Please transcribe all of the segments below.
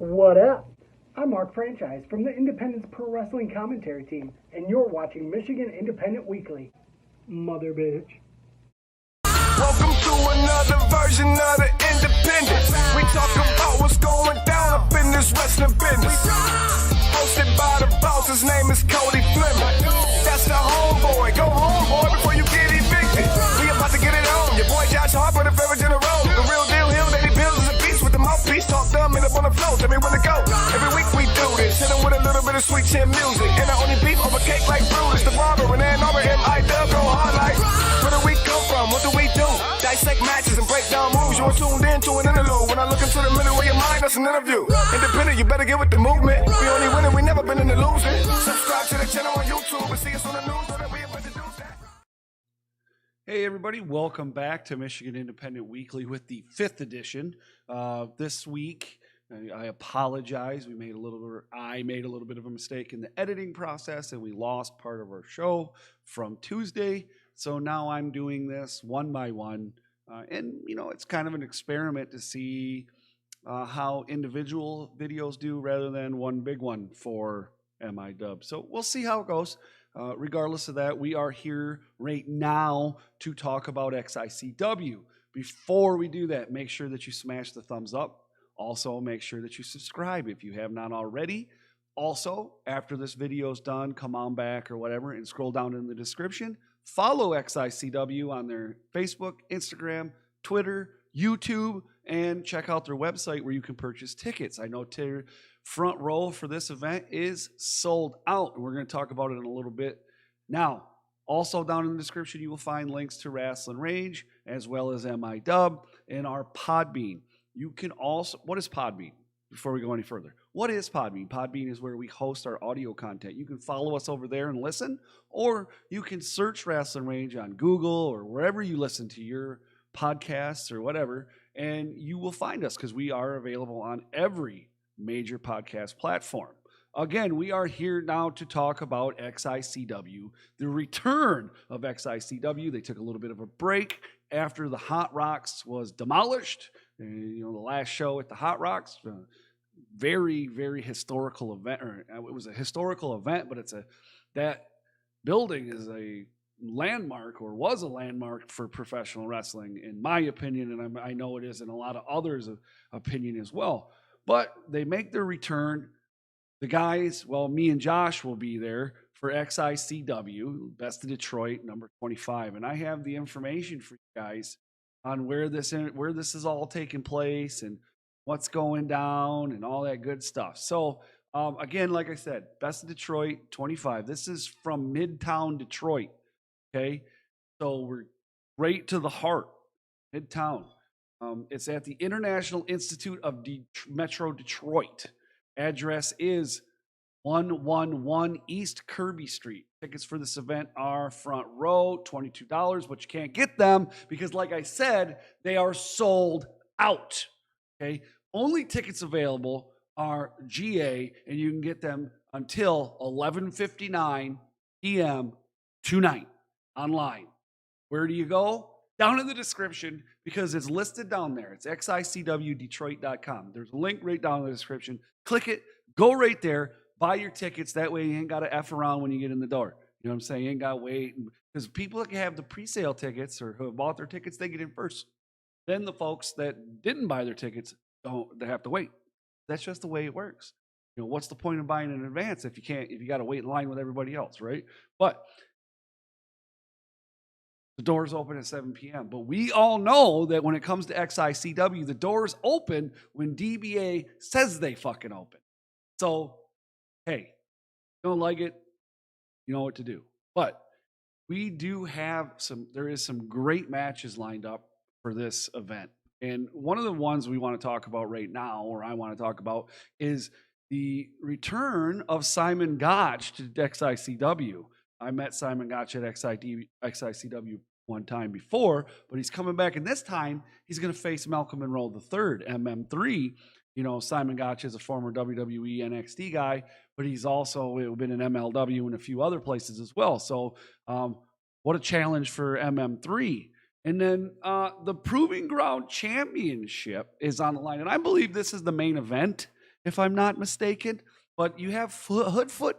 What up? I'm Mark Franchise from the Independence Pro Wrestling Commentary Team, and you're watching Michigan Independent Weekly. Mother bitch. Welcome to another version of the Independent. We talk about what's going down up in this wrestling business. Hosted by the boss, his name is Cody Fleming. That's the homeboy. Go homeboy before you get evicted. We about to get it on. Your boy Josh Harper, the favorite in a row. The real deal, Hill, Lady Bills is a beast with the mouthpiece. Talk dumb and up on the floor. Tell me when to go. Every week we do this. Hit him with a little bit of sweet chin music. And I only beef over cake like Brutus. The barber and Ann Arbor, MIW go hard like. Where do we come from? What do we do? Dissect matches and break down moves. You're tuned in to an interlude. When I look into the middle of your mind, that's an interview. Independent, you better get with the movement. We only winning, we never been in the losing. Subscribe to the channel on YouTube and see us on the news so that we about to do that. Hey everybody, welcome back to Michigan Independent Weekly with the 5th edition. This week, I apologize. I made a little bit of a mistake in the editing process and we lost part of our show from Tuesday. So now I'm doing this one by one. And you know, it's kind of an experiment to see how individual videos do rather than one big one for MIW. So we'll see how it goes. Regardless of that, we are here right now to talk about XICW. Before we do that, make sure that you smash the thumbs up. Also, make sure that you subscribe if you have not already. Also, after this video is done, come on back or whatever and scroll down in the description. Follow XICW on their Facebook, Instagram, Twitter, YouTube, and check out their website where you can purchase tickets. I know front row for this event is sold out, and we're going to talk about it in a little bit. Now, also down in the description, you will find links to Rasslin Rage as well as MIW and our Podbean. You can also, what is Podbean? Before we go any further, what is Podbean? Podbean is where we host our audio content. You can follow us over there and listen, or you can search Rasslin Rage on Google or wherever you listen to your podcasts or whatever, and you will find us because we are available on every major podcast platform. Again, we are here now to talk about XICW, the return of XICW. They took a little bit of a break after the Hot Rocks was demolished. You know, the last show at the Hot Rocks, very, very historical event. Or it was a historical event, but that building is a landmark, or was a landmark for professional wrestling, in my opinion, and I know it is in a lot of others' opinion as well. But they make their return. The guys, well, me and Josh will be there for XICW, Best of Detroit, number 25. And I have the information for you guys on where this is all taking place and what's going down and all that good stuff. So, again, like I said, Best of Detroit, 25. This is from Midtown Detroit, okay? So we're right to the heart, Midtown. It's at the International Institute of Metro Detroit. Address is 111 East Kirby Street. Tickets for this event are front row, $22, but you can't get them because, like I said, they are sold out. Okay, only tickets available are GA, and you can get them until 11:59 p.m. tonight online. Where do you go? Down in the description, because it's listed down there. It's xicwdetroit.com. There's a link right down in the description. Click it, go right there, buy your tickets. That way you ain't got to F around when you get in the door. You know what I'm saying? You ain't got to wait. Because people that have the pre-sale tickets or who have bought their tickets, they get in first. Then the folks that didn't buy their tickets, they have to wait. That's just the way it works. You know, what's the point of buying in advance if you got to wait in line with everybody else, right? But the doors open at 7 p.m. But we all know that when it comes to XICW, the doors open when DBA says they fucking open. So, hey, don't like it, you know what to do. But we do have there is some great matches lined up for this event. And one of the ones we want to talk about right now, or I want to talk about, is the return of Simon Gotch to XICW. I met Simon Gotch at XICW one time before, but he's coming back, and this time he's going to face Malcolm Monroe III, MM3. You know, Simon Gotch is a former WWE NXT guy, but he's also been in MLW and a few other places as well. So what a challenge for MM3. And then the Proving Ground Championship is on the line, and I believe this is the main event. if I'm not mistaken. But you have Hoodfoot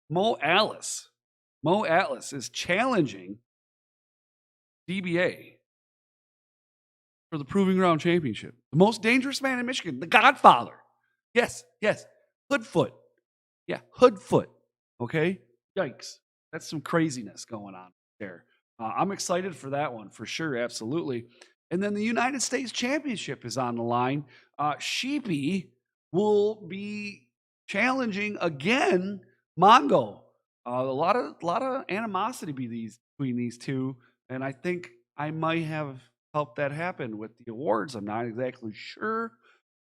Mo Atlas. Mo Atlas is challenging DBA for the Proving Ground Championship. The most dangerous man in Michigan, the Godfather. Yes. Hoodfoot. Yeah, Hoodfoot. Okay? Yikes. That's some craziness going on there. I'm excited for that one, for sure, absolutely. And then the United States Championship is on the line. Sheepy will be challenging again Mongo. A lot of animosity between these two, and I think I might have helped that happen with the awards. I'm not exactly sure,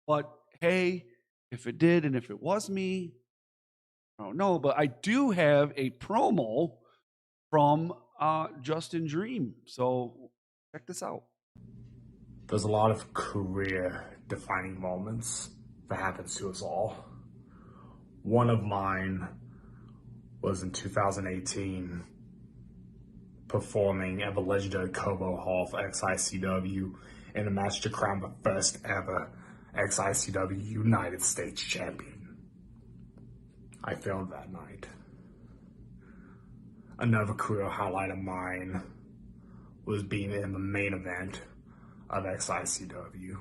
but hey, if it did and if it was me, I don't know. But I do have a promo from Justin Dream, so check this out. There's a lot of career-defining moments that happens to us all. One of mine was in 2018, performing at the legendary Cobo Hall for XICW in a match to crown the first ever XICW United States Champion. I failed that night. Another career highlight of mine was being in the main event of XICW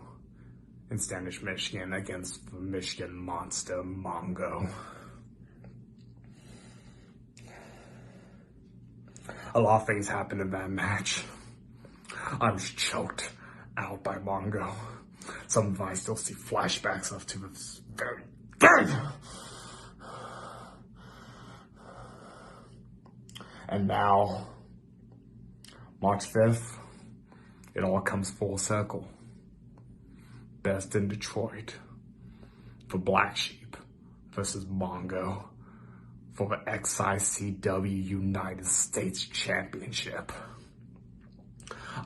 in Standish, Michigan against the Michigan Monster Mongo. A lot of things happened in that match. I was choked out by Mongo. Some of I still see flashbacks of to this very day. And now, March 5th, it all comes full circle. Best in Detroit for Blacksheep versus Mongo for the XICW United States Championship.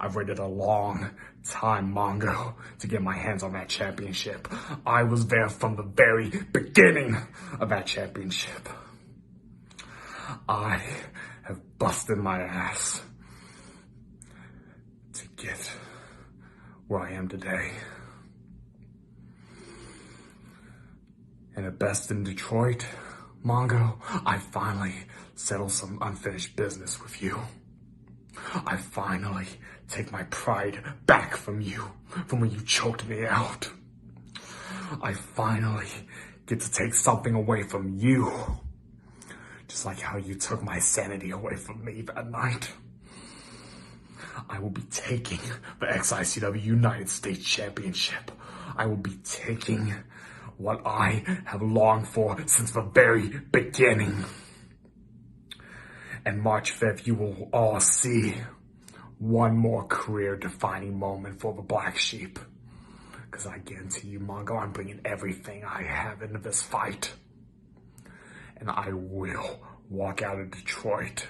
I've waited a long time, Mongo, to get my hands on that championship. I was there from the very beginning of that championship. I have busted my ass to get where I am today. And at Best in Detroit, Mongo, I finally settled some unfinished business with you. I finally take my pride back from you, from when you choked me out. I finally get to take something away from you, just like how you took my sanity away from me that night. I will be taking the XICW United States Championship. I will be taking what I have longed for since the very beginning. And March 5th, you will all see one more career-defining moment for the Blacksheep. Because I guarantee you, Mongo, I'm bringing everything I have into this fight. And I will walk out of Detroit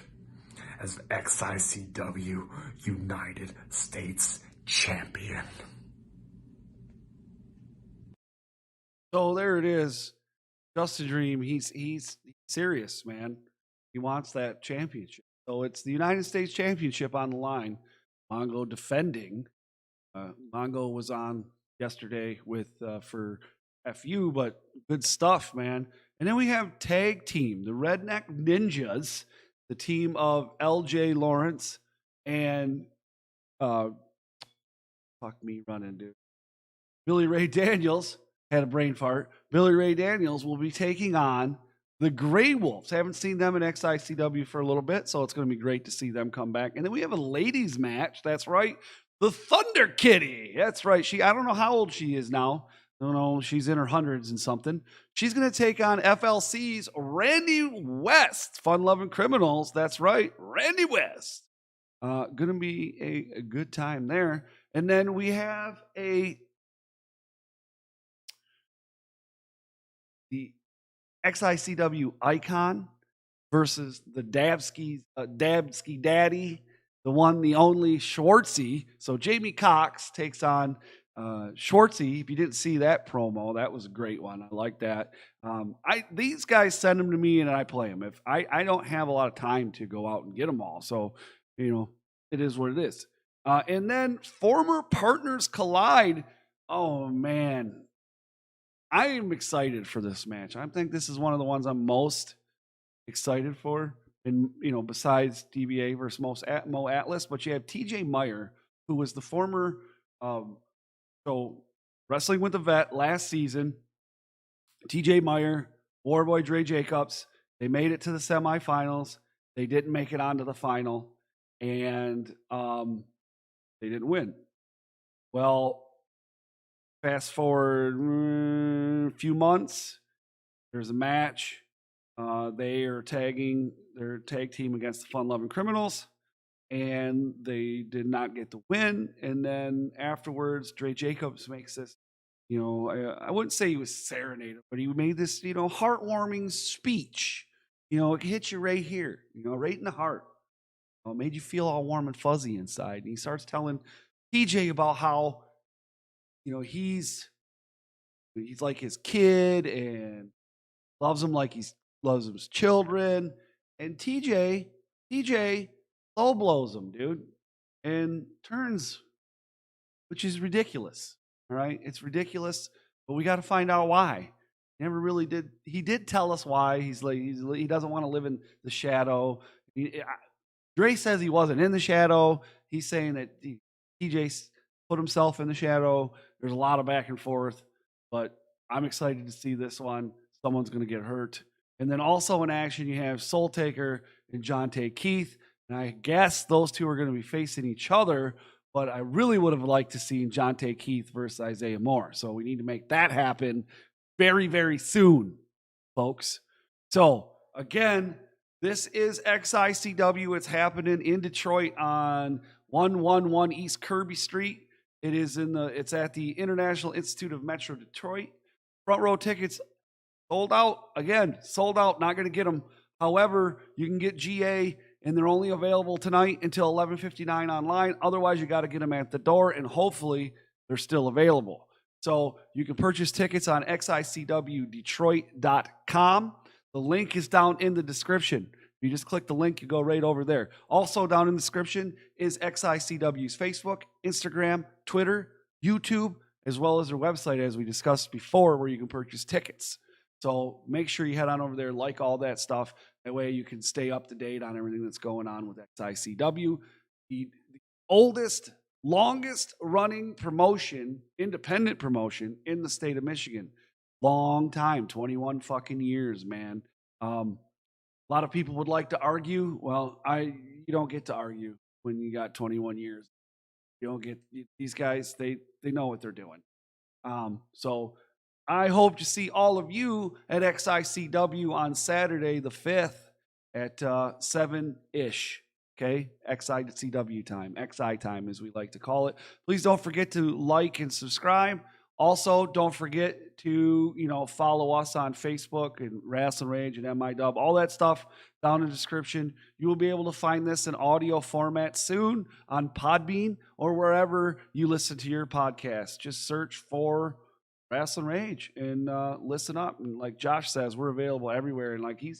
as the XICW United States Champion. So there it is. Justin Dream, he's serious, man. He wants that championship. So it's the United States Championship on the line. Mongo defending. Mongo was on yesterday with for FU, but good stuff, man. And then we have tag team, the Redneck Ninjas, the team of LJ Lawrence and fuck me running, dude. Billy Ray Daniels had a brain fart. Billy Ray Daniels will be taking on the Grey Wolves. Haven't seen them in XICW for a little bit, so it's going to be great to see them come back. And then we have a ladies match. That's right. The Thunder Kitty. That's right. I don't know how old she is now. I don't know. She's in her hundreds and something. She's going to take on FLC's Randy West. Fun Loving Criminals. That's right. Randy West. Going to be a good time there. And then we have the XICW Icon versus the Dabski Daddy, the one, the only Schwartzy. So Jamie Cox takes on Schwartzy. If you didn't see that promo, that was a great one. I like that. These guys send them to me and I play them. If I don't have a lot of time to go out and get them all, so it is what it is. And then Former Partners Collide. Oh man, I am excited for this match. I think this is one of the ones I'm most excited for. And, besides DBA versus Mo Atlas, but you have TJ Meyer, who was the former, Wrestling with the Vet last season. TJ Meyer, Warboy Dre Jacobs, they made it to the semifinals. They didn't make it onto the final, and they didn't win. Well, fast forward a few months, there's a match. They are tagging their tag team against the Fun Loving Criminals, and they did not get the win. And then afterwards, Dre Jacobs makes this, I wouldn't say he was serenaded, but he made this, heartwarming speech. It hit you right here, right in the heart. It made you feel all warm and fuzzy inside. And he starts telling TJ about how, he's like his kid and loves him like he loves his children. And TJ low blows him, dude, and turns, which is ridiculous. All right, it's ridiculous, but we got to find out why. Never really did. He did tell us why. He doesn't want to live in the shadow. Dre says he wasn't in the shadow. He's saying that TJ put himself in the shadow. There's a lot of back and forth, but I'm excited to see this one. Someone's going to get hurt. And then also in action, you have Soul Taker and Jonte Keith. And I guess those two are going to be facing each other, but I really would have liked to see Jonte Keith versus Isaiah Moore. So we need to make that happen very, very soon, folks. So again, this is XICW. It's happening in Detroit on 111 East Kirby Street. It's at the International Institute of Metro Detroit. Front row tickets sold out. Again, sold out. Not going to get them. However, you can get GA, and they're only available tonight until 11:59 online. Otherwise, you got to get them at the door, and hopefully they're still available. So you can purchase tickets on xicwdetroit.com. The link is down in the description. If you just click the link, you go right over there. Also down in the description is XICW's Facebook, Instagram, Twitter, YouTube, as well as their website, as we discussed before, where you can purchase tickets. So make sure you head on over there, like all that stuff. That way you can stay up to date on everything that's going on with XICW. The oldest, longest running promotion, independent promotion in the state of Michigan. Long time, 21 fucking years, man. A lot of people would like to argue. Well, you don't get to argue when you got 21 years. You don't get, these guys, they know what they're doing. So I hope to see all of you at XICW on Saturday the 5th at 7-ish. Okay, XICW time, XI time as we like to call it. Please don't forget to like and subscribe. Also, don't forget to, follow us on Facebook and Rasslin Rage and MIW, all that stuff down in the description. You will be able to find this in audio format soon on Podbean or wherever you listen to your podcast. Just search for Rasslin Rage and listen up. And like Josh says, we're available everywhere. And like he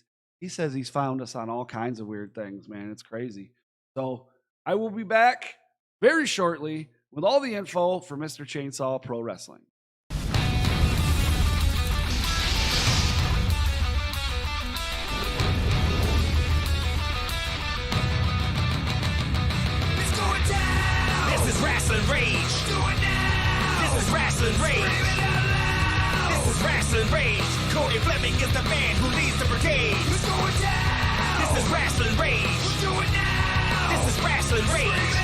says he's found us on all kinds of weird things, man. It's crazy. So I will be back very shortly with all the info for Mr. Chainsaw Pro Wrestling. It's going down. This is Rasslin Rage. Do it now. This is Rasslin Rage. Scream it out loud. This is Rasslin Rage. Cody Fleming is the man who leads the brigade. It's going down. This is Rasslin Rage. Do it now. This is Rasslin Rage.